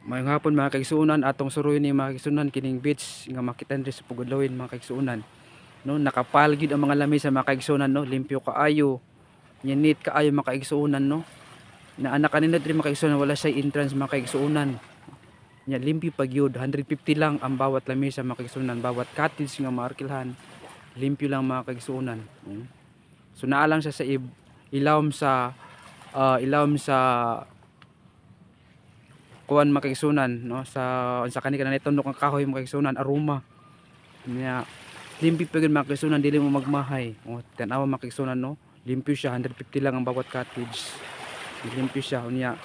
Mayong hapon mga kaigsuonan, atong suruy ni mga kaigsuonan kining beach nga makitan diri sa Pugudlawin mga kaigsuonan. No, nakapal gyud ang mga lamesa mga kaigsuonan, no, limpyo kaayo, neat kaayo mga kaigsuonan, no. Na anak kanina diri mga kaigsuonan, wala say entrance mga kaigsuonan. Nya limpyo pa gyud, 150 lang ang bawat lamesa mga kaigsuonan, bawat cottage nga maarkilhan, limpyo lang mga kaigsuonan. So naa lang siya sa ilawom sa ilawom sa kuan makigsunan, no, sa kanila na tundok ang kahoy makigsunan aroma niya limpyo pa gyud makigsunan, dili mo magmahay. Tan-awa makigsunan, no, limpyo siya, 150 lang ang bawat cottage, limpyo siya unya.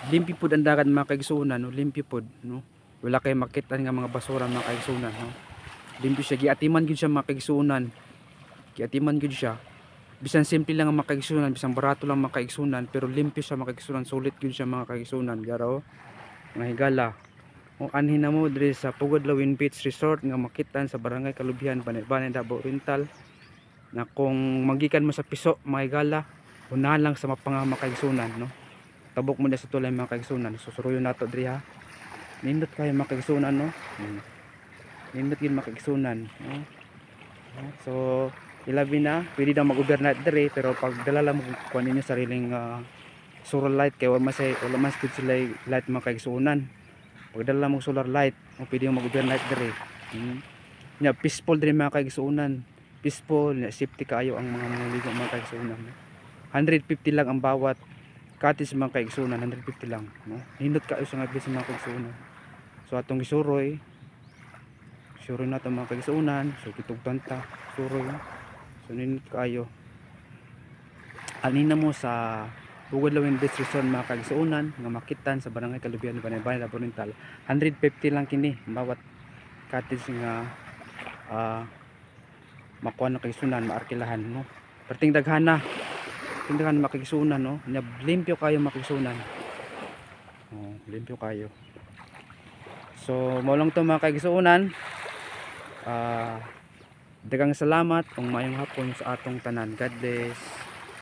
Limpyo pud ang dagat makigsunan, no, limpyo pud, no, wala kay makita nga mga basura makigsunan, no, limpyo siya. Giatiman gyud siya makigsunan, giatiman gyud siya. Bisan simple lang ang makaigsunan, bisan barato lang makaigsunan, pero limpyo siya makaigsunan, sulit gyud siya mga kaigsunan. Garo mga higala o anhin na mo diri sa Pugudlawin Beach Resort nga makitan sa Barangay Kalubihan, Banay Davao Oriental. Na kung magikan mo sa Piso mga higala, unahan lang sa mapanga makaigsunan, no, tabok mo na sa tulay mga kaigsunan. Susuruyon nato diri ha, nindot kayo makaigsunan, no, nindot gyud makaigsunan, no? So ilabi na, pwede daw mag-overnight dere, pero pag dala lang mo kuan ninyo sariling solar light, kay wala man sila light mga kaigsuonan. Pag dala mo solar light, pwede mo mag-overnight dere. Nya peaceful dere mga kaigsuonan, peaceful, safety kaayo ang mga ligo mga kaigsuonan. 150 lang ang bawat cottage mga kaigsuonan, 150 lang, no. Hindot kaayo sa mga mga kaigsuonan. So atong gisuroy nato mga kaigsuonan, so kitugtan ta suroy. So nindot kaayo anina mo sa Pugudlawin Beach Resort mga kaigsuonan nga makitan sa Barangay Kalubihan, Banay Davao Oriental. 150 lang kini bawat cottage nga makuha na kaigsuonan, maarkilahan, no. Perting daghana makigsuonan, no, nya limpyo kayo makigsuonan, limpyo kayo. So mao lang to mga kaigsuonan. Daghang salamat, ug maayong hapon sa atong tanan. God bless.